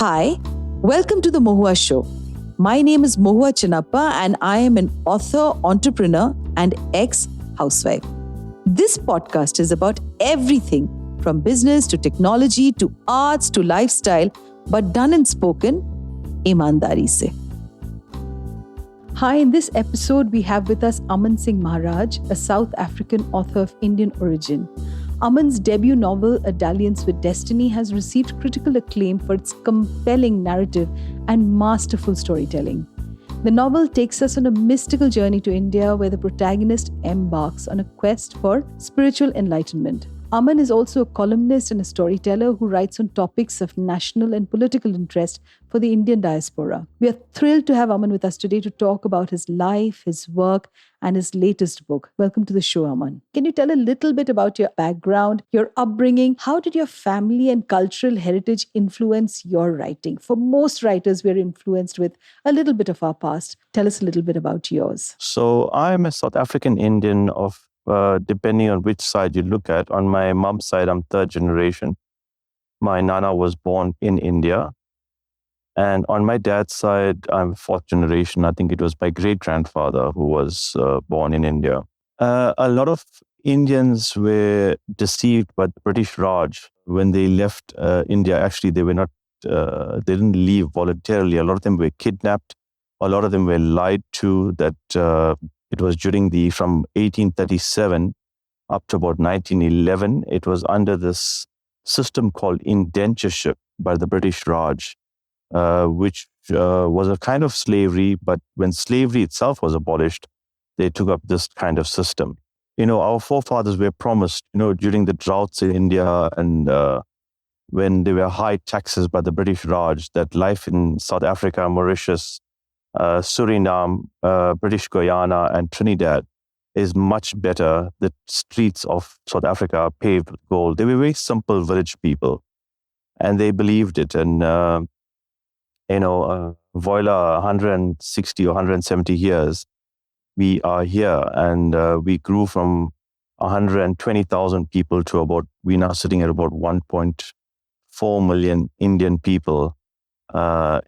Hi, welcome to the Mohua show. My name is Mohua Chinappa and I am an author, entrepreneur and ex-housewife. This podcast is about everything from business to technology to arts to lifestyle, but done and spoken ईमानदारी से. Hi, in this episode we have with us Aman Singh Maharaj, a South African author of Indian origin. Aman's debut novel, A Dalliance with Destiny, has received critical acclaim for its compelling narrative and masterful storytelling. The novel takes us on a mystical journey to India where the protagonist embarks on a quest for spiritual enlightenment. Aman is also a columnist and a storyteller who writes on topics of national and political interest for the Indian diaspora. We are thrilled to have Aman with us today to talk about his life, his work, and his latest book. Welcome to the show, Aman. Can you tell a little bit about your background, your upbringing? How did your family and cultural heritage influence your writing? For most writers, we're influenced with a little bit of our past. Tell us a little bit about yours. So I'm a South African Indian of depending on which side you look at. On my mom's side, I'm third generation. My Nana was born in India. And on my dad's side, I'm fourth generation. I think it was my great-grandfather who was born in India. A lot of Indians were deceived by the British Raj when they left India. Actually, they were not. They didn't leave voluntarily. A lot of them were kidnapped. A lot of them were lied to that it was from 1837 up to about 1911. It was under this system called indentureship by the British Raj, which was a kind of slavery. But when slavery itself was abolished, they took up this kind of system. Our forefathers were promised, during the droughts in India and when there were high taxes by the British Raj, that life in South Africa, Mauritius, Suriname, British Guyana, and Trinidad is much better. The streets of South Africa are paved with gold. They were very simple village people, and they believed it. And voila, 160 or 170 years, we are here, and we grew from 120,000 people to we're now sitting at about 1.4 million Indian people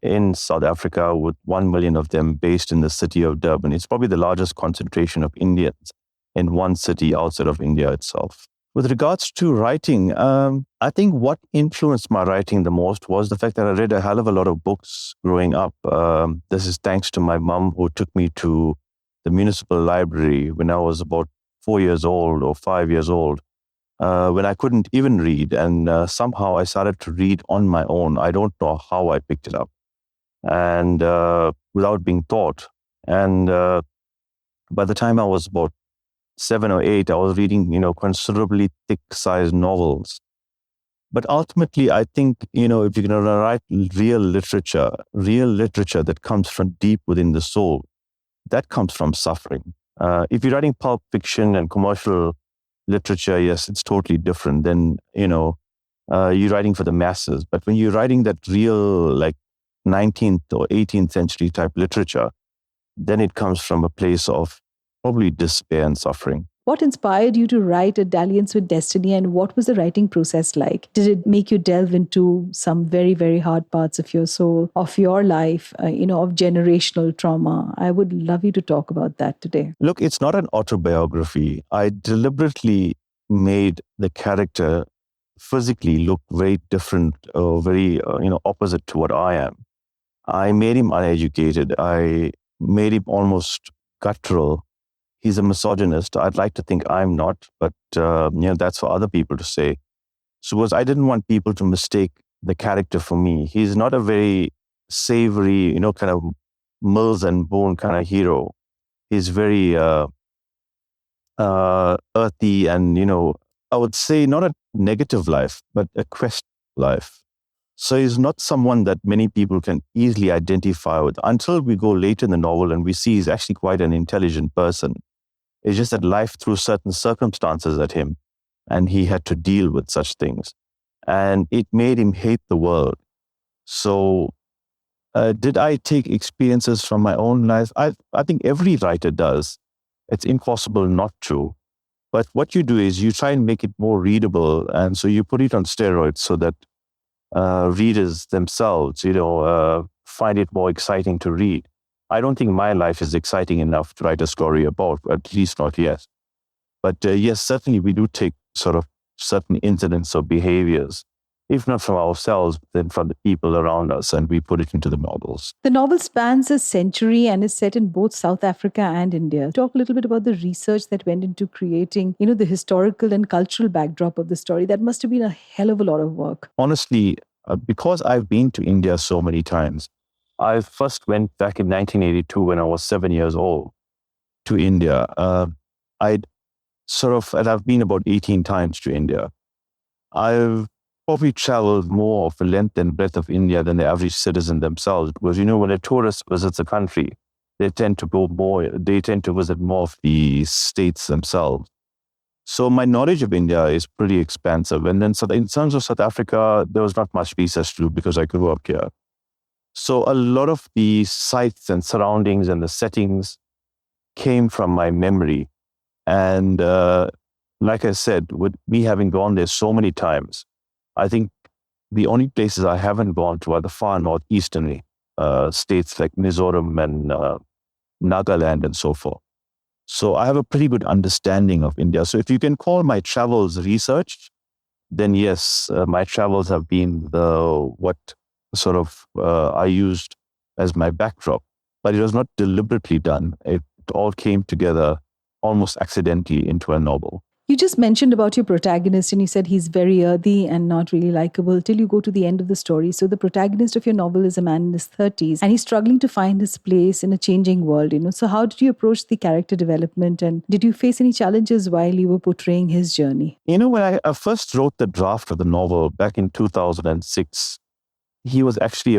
in South Africa, with 1 million of them based in the city of Durban. It's probably the largest concentration of Indians in one city outside of India itself. With regards to writing, I think what influenced my writing the most was the fact that I read a hell of a lot of books growing up. This is thanks to my mum, who took me to the municipal library when I was about 4 years old or 5 years old. When I couldn't even read, and somehow I started to read on my own. I don't know how I picked it up, and without being taught. And by the time I was about 7 or 8, I was reading, considerably thick-sized novels. But ultimately, I think, if you're going to write real literature that comes from deep within the soul, that comes from suffering. If you're writing pulp fiction and commercial literature, yes, it's totally different. Then, you're writing for the masses. But when you're writing that real, 19th or 18th century type literature, then it comes from a place of probably despair and suffering. What inspired you to write A Dalliance with Destiny, and what was the writing process like? Did it make you delve into some very, very hard parts of your soul, of your life, of generational trauma? I would love you to talk about that today. Look, it's not an autobiography. I deliberately made the character physically look very different, very, opposite to what I am. I made him uneducated. I made him almost guttural. He's a misogynist. I'd like to think I'm not, but that's for other people to say. So I didn't want people to mistake the character for me. He's not a very savory, kind of Mills and Boone kind of hero. He's very earthy and, I would say not a negative life, but a quest life. So he's not someone that many people can easily identify with until we go later in the novel and we see he's actually quite an intelligent person. It's just that life threw certain circumstances at him and he had to deal with such things. And it made him hate the world. So did I take experiences from my own life? I think every writer does. It's impossible not to. But what you do is you try and make it more readable. And so you put it on steroids so that readers themselves, find it more exciting to read. I don't think my life is exciting enough to write a story about, at least not yet. But yes, certainly we do take sort of certain incidents or behaviors, if not from ourselves, then from the people around us, and we put it into the novels. The novel spans a century and is set in both South Africa and India. Talk a little bit about the research that went into creating, the historical and cultural backdrop of the story. That must have been a hell of a lot of work. Honestly, because I've been to India so many times, I first went back in 1982 when I was 7 years old to India. And I've been about 18 times to India. I've probably traveled more of the length and breadth of India than the average citizen themselves, because, when a tourist visits a country, they tend to visit more of the states themselves. So my knowledge of India is pretty expansive. And then in terms of South Africa, there was not much research to do because I grew up here. So a lot of the sites and surroundings and the settings came from my memory. And like I said, with me having gone there so many times, I think the only places I haven't gone to are the far northeastern states like Mizoram and Nagaland and so forth. So I have a pretty good understanding of India. So if you can call my travels research, then yes, my travels have been what I used as my backdrop. But it was not deliberately done. It all came together almost accidentally into a novel. You just mentioned about your protagonist and you said he's very earthy and not really likable till you go to the end of the story. So the protagonist of your novel is a man in his 30s and he's struggling to find his place in a changing world, So how did you approach the character development and did you face any challenges while you were portraying his journey? When I first wrote the draft of the novel back in 2006, he was actually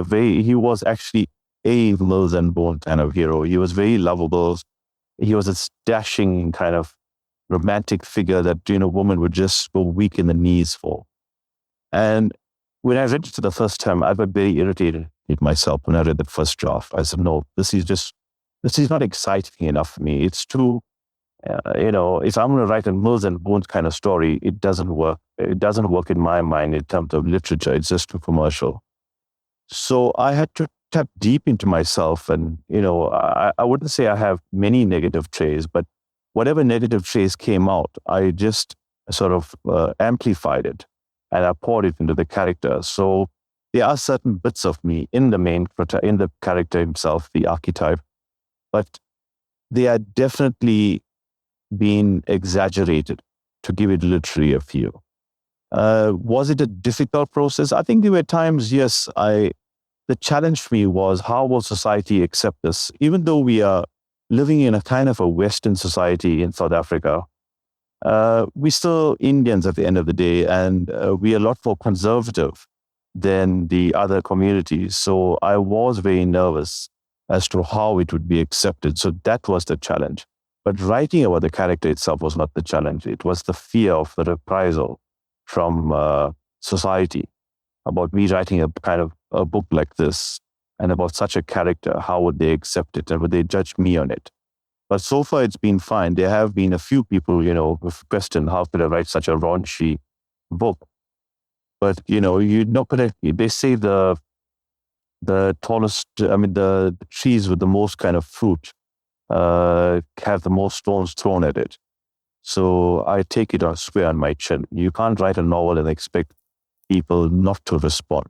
a Mills and Bone kind of hero. He was very lovable. He was a dashing kind of romantic figure that, woman would just go weak in the knees for. And when I read it for the first time, I got very irritated with myself when I read the first draft. I said, no, this is not exciting enough for me. It's too, if I'm going to write a Mills and Bones kind of story, it doesn't work. It doesn't work in my mind in terms of literature. It's just too commercial. So I had to tap deep into myself. And, I wouldn't say I have many negative traits, but whatever negative traits came out, I just sort of amplified it and I poured it into the character. So there are certain bits of me in the character himself, the archetype, but they are definitely being exaggerated to give it literary a feel. Was it a difficult process? I think there were times, yes. The challenge for me was, how will society accept this? Even though we are living in a kind of a Western society in South Africa, we're still Indians at the end of the day, and we are a lot more conservative than the other communities. So I was very nervous as to how it would be accepted. So that was the challenge. But writing about the character itself was not the challenge. It was the fear of the reprisal from society about me writing a kind of a book like this and about such a character. How would they accept it and would they judge me on it? But so far it's been fine. There have been a few people, who've questioned how could I write such a raunchy book. But, you're not going to, they say the trees with the most kind of fruit have the most stones thrown at it. So I take it on square on my chin. You can't write a novel and expect people not to respond.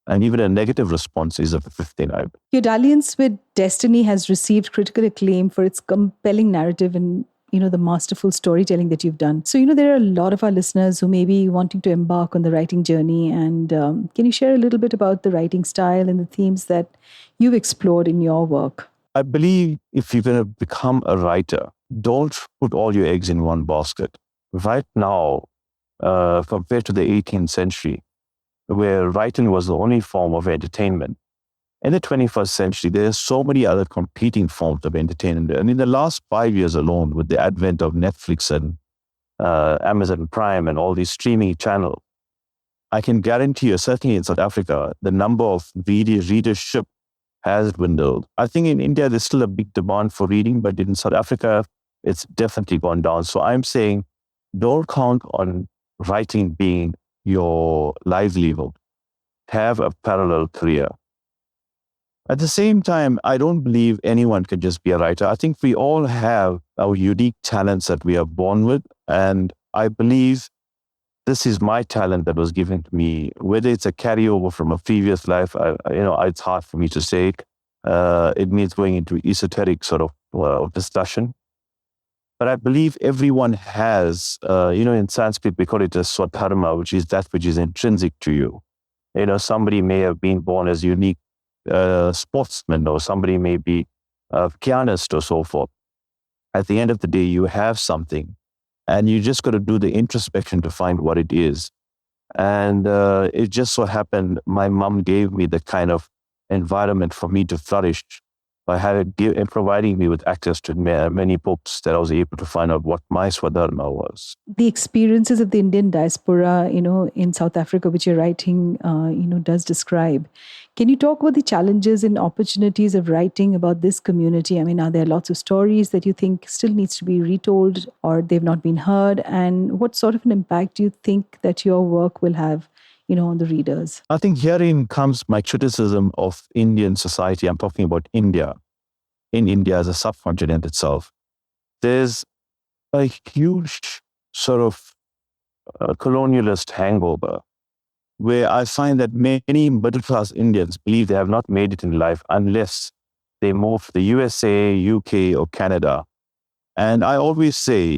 And even a negative response is a fifth thing. Your Dalliance with Destiny has received critical acclaim for its compelling narrative and, the masterful storytelling that you've done. So, there are a lot of our listeners who may be wanting to embark on the writing journey. And can you share a little bit about the writing style and the themes that you've explored in your work? I believe if you're going to become a writer, don't put all your eggs in one basket. Right now, compared to the 18th century, where writing was the only form of entertainment, in the 21st century, there are so many other competing forms of entertainment. And in the last 5 years alone, with the advent of Netflix and Amazon Prime and all these streaming channels, I can guarantee you, certainly in South Africa, the number of readership has dwindled. I think in India, there's still a big demand for reading, but in South Africa, it's definitely gone down. So I'm saying, don't count on writing being your livelihood. have a parallel career. At the same time, I don't believe anyone can just be a writer. I think we all have our unique talents that we are born with. And I believe this is my talent that was given to me. Whether it's a carryover from a previous life, it's hard for me to say. It means going into esoteric sort of discussion. But I believe everyone has, in Sanskrit, we call it a swadharma, which is that which is intrinsic to you. Somebody may have been born as unique sportsman, or somebody may be a pianist or so forth. At the end of the day, you have something, and you just got to do the introspection to find what it is. And it just so happened my mom gave me the kind of environment for me to flourish by providing me with access to many books, that I was able to find out what my swadharma was. The experiences of the Indian diaspora, in South Africa, which your writing, does describe. Can you talk about the challenges and opportunities of writing about this community? I mean, are there lots of stories that you think still needs to be retold, or they've not been heard? And what sort of an impact do you think that your work will have, on the readers? I think herein comes my criticism of Indian society. I'm talking about India. In India as a subcontinent itself, there's a huge sort of colonialist hangover, where I find that many middle-class Indians believe they have not made it in life unless they move to the USA, UK, or Canada. And I always say,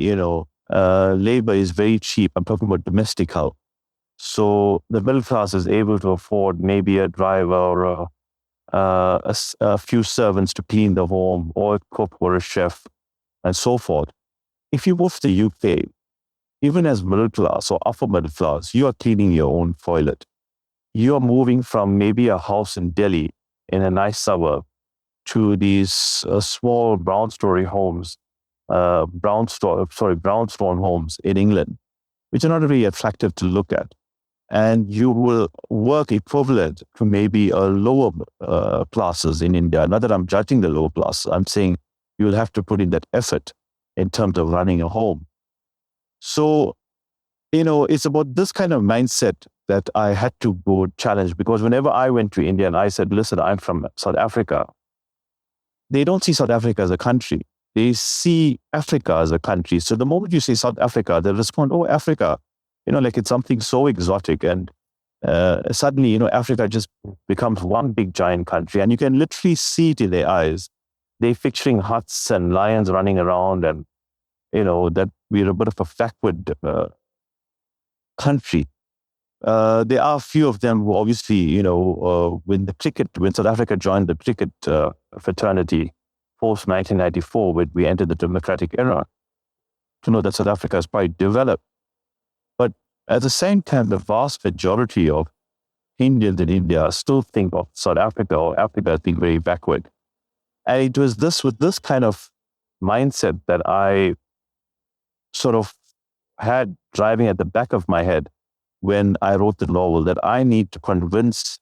labor is very cheap. I'm talking about domestic help. So the middle class is able to afford maybe a driver or a few servants to clean the home, or a cook or a chef, and so forth. If you move to the UK, even as middle class or upper middle class, you are cleaning your own toilet. You are moving from maybe a house in Delhi in a nice suburb to these small brownstone homes in England, which are not really attractive to look at. And you will work equivalent to maybe a lower classes in India. Not that I'm judging the lower class. I'm saying you will have to put in that effort in terms of running a home. So, it's about this kind of mindset that I had to go challenge, because whenever I went to India and I said, listen, I'm from South Africa, they don't see South Africa as a country. They see Africa as a country. So the moment you say South Africa, they respond, oh, Africa. Like it's something so exotic. And suddenly, Africa just becomes one big giant country. And you can literally see it in their eyes. They're picturing huts and lions running around, and, that we're a bit of a backward country. There are a few of them who obviously, when South Africa joined the cricket fraternity post 1994, when we entered the democratic era, to know that South Africa is quite developed. But at the same time, the vast majority of Indians in India still think of South Africa or Africa as being very backward. And it was with this kind of mindset that I sort of had driving at the back of my head when I wrote the novel, that I need to convince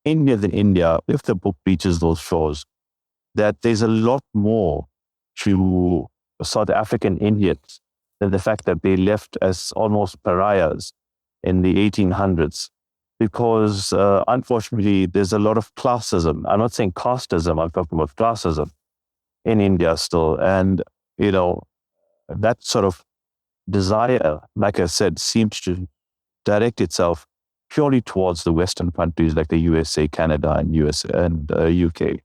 Indians in India, if the book reaches those shores, that there's a lot more to South African Indians than the fact that they left as almost pariahs in the 1800s. Because unfortunately, there's a lot of classism. I'm not saying casteism, I'm talking about classism in India still. And, that sort of desire, like I said, seems to direct itself purely towards the Western countries like the USA, Canada, and UK.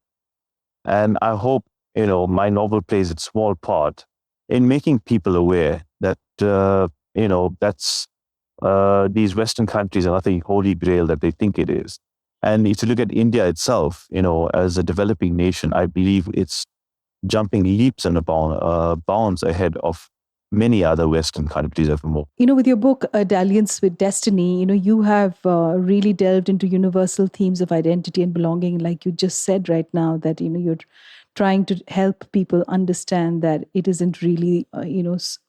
And I hope, my novel plays its small part in making people aware that, that's these Western countries are not the holy grail that they think it is. And if you look at India itself, as a developing nation, I believe it's jumping leaps and bounds ahead of many other Western countries evermore. With your book, Dalliance with Destiny, you have really delved into universal themes of identity and belonging, like you just said right now, that, you're trying to help people understand that it isn't really,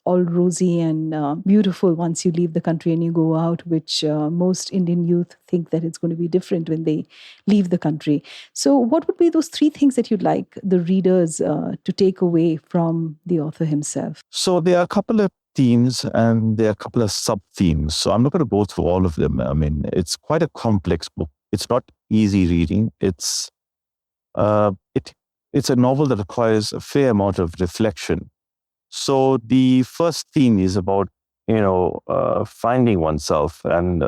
all rosy and beautiful once you leave the country and you go out, which most Indian youth think that it's going to be different when they leave the country. So, what would be those three things that you'd like the readers to take away from the author himself? So there are a couple of themes and there are a couple of sub-themes. So I'm not going to go through all of them. I mean, it's quite a complex book. It's not easy reading. It's a novel that requires a fair amount of reflection. So the first theme is about, finding oneself. And,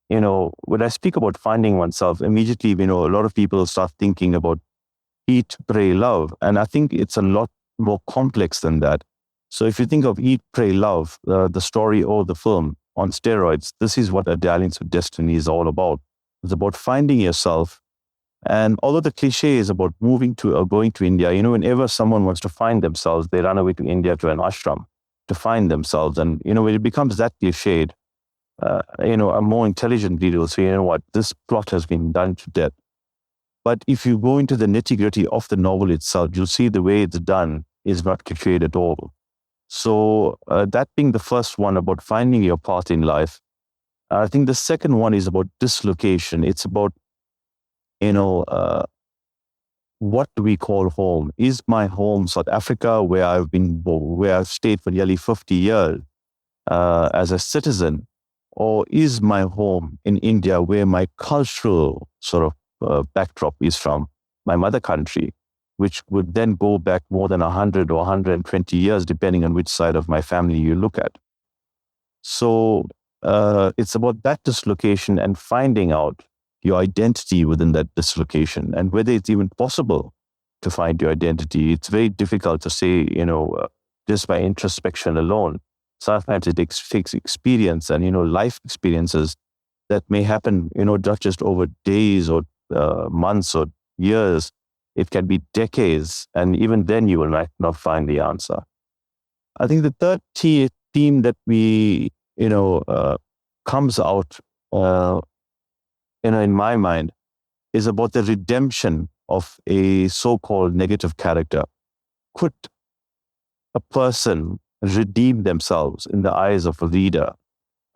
when I speak about finding oneself, immediately, a lot of people start thinking about eat, pray, love. And I think it's a lot more complex than that. So if you think of Eat, Pray, Love, the story or the film on steroids, this is what A Dalliance with Destiny is all about. It's about finding yourself. And although the cliche is about moving to or going to India, whenever someone wants to find themselves, they run away to India to an ashram to find themselves. And, when it becomes that cliched, a more intelligent reader will say, this plot has been done to death. But if you go into the nitty-gritty of the novel itself, you'll see the way it's done is not cliched at all. So that being the first one about finding your path in life, I think the second one is about dislocation. It's about, what do we call home? Is my home South Africa, where I've stayed for nearly 50 years as a citizen, or is my home in India, where my cultural sort of backdrop is from, my mother country, which would then go back more than 100 or 120 years, depending on which side of my family you look at. So it's about that dislocation and finding out your identity within that dislocation and whether it's even possible to find your identity. It's very difficult to say, just by introspection alone. Sometimes it takes experience and, life experiences that may happen, not just over days or months or years. It can be decades, and even then you will not find the answer. I think the third theme that comes out, in my mind, is about the redemption of a so-called negative character. Could a person redeem themselves in the eyes of a reader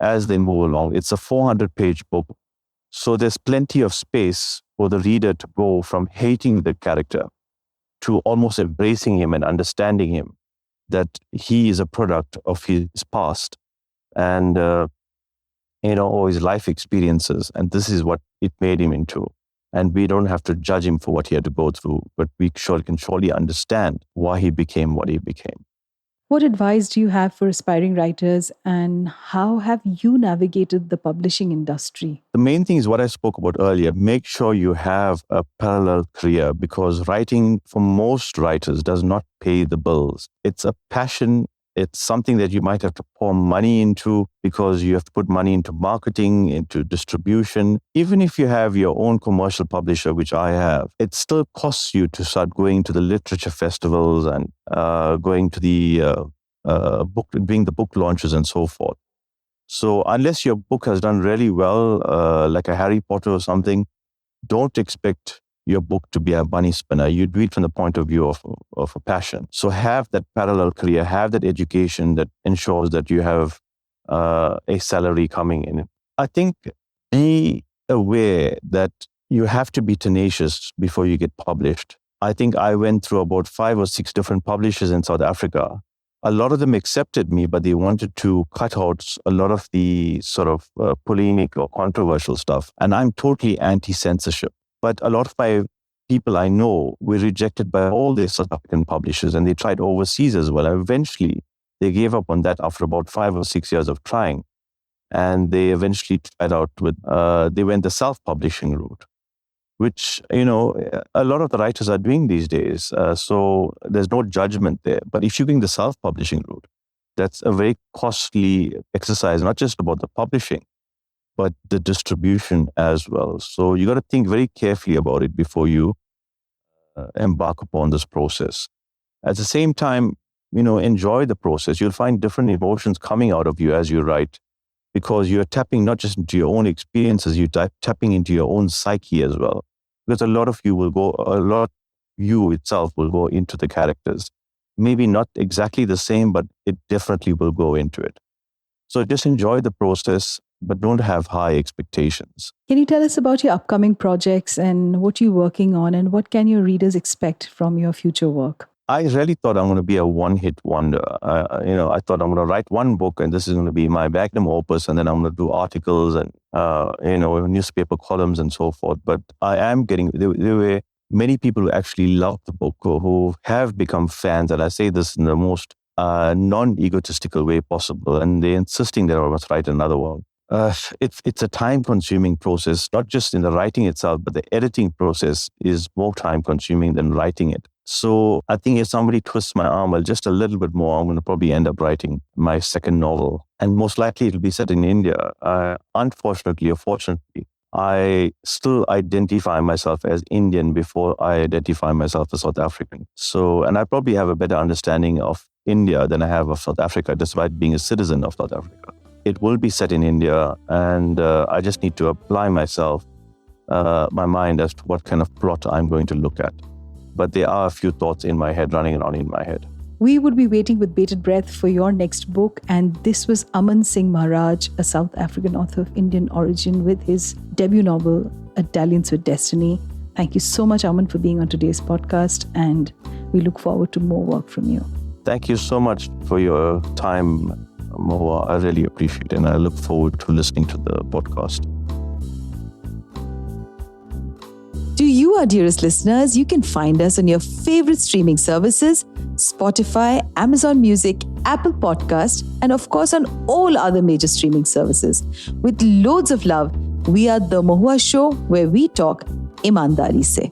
as they move along? It's a 400-page book. So there's plenty of space for the reader to go from hating the character to almost embracing him and understanding him, that he is a product of his past and, or his life experiences. And this is what it made him into. And we don't have to judge him for what he had to go through, but we can surely understand why he became what he became. What advice do you have for aspiring writers, and how have you navigated the publishing industry? The main thing is what I spoke about earlier. Make sure you have a parallel career, because writing for most writers does not pay the bills. It's a passion. It's something that you might have to pour money into because you have to put money into marketing, into distribution. Even if you have your own commercial publisher, which I have, it still costs you to start going to the literature festivals and going to the doing the book launches and so forth. So unless your book has done really well, like a Harry Potter or something, don't expect your book to be a money spinner. You do it from the point of view of a passion. So have that parallel career, have that education that ensures that you have a salary coming in. I think be aware that you have to be tenacious before you get published. I think I went through about 5 or 6 different publishers in South Africa. A lot of them accepted me, but they wanted to cut out a lot of the sort of polemic or controversial stuff. And I'm totally anti-censorship. But a lot of my people I know were rejected by all the South African publishers, and they tried overseas as well. And eventually, they gave up on that after about 5 or 6 years of trying. And they eventually tried out they went the self-publishing route, which, a lot of the writers are doing these days. So there's no judgment there. But if you're doing the self-publishing route, that's a very costly exercise, not just about the publishing, but the distribution as well. So you got to think very carefully about it before you embark upon this process. At the same time, enjoy the process. You'll find different emotions coming out of you as you write, because you're tapping not just into your own experiences, you're tapping into your own psyche as well. Because a lot of you itself will go into the characters. Maybe not exactly the same, but it definitely will go into it. So just enjoy the process, but don't have high expectations. Can you tell us about your upcoming projects and what you're working on, and what can your readers expect from your future work? I really thought I'm going to be a one-hit wonder. I thought I'm going to write one book and this is going to be my magnum opus, and then I'm going to do articles and, newspaper columns and so forth. But I am getting, there were many people who actually love the book, who have become fans, and I say this in the most non-egotistical way possible, and they're insisting that I must write another one. It's a time-consuming process, not just in the writing itself, but the editing process is more time-consuming than writing it. So I think if somebody twists my arm just a little bit more, I'm going to probably end up writing my second novel. And most likely it'll be set in India. Unfortunately or fortunately, I still identify myself as Indian before I identify myself as South African. And I probably have a better understanding of India than I have of South Africa, despite being a citizen of South Africa. It will be set in India, and I just need to apply my mind as to what kind of plot I'm going to look at. But there are a few thoughts in my head, running around in my head. We would be waiting with bated breath for your next book. And this was Aman Singh Maharaj, a South African author of Indian origin, with his debut novel, A Dalliance with Destiny. Thank you so much, Aman, for being on today's podcast. And we look forward to more work from you. Thank you so much for your time, Mohua. I really appreciate it. And I look forward to listening to the podcast. To you, our dearest listeners, you can find us on your favorite streaming services, Spotify, Amazon Music, Apple Podcast, and of course on all other major streaming services. With loads of love, we are The Mohua Show, where we talk ईमानदारी से.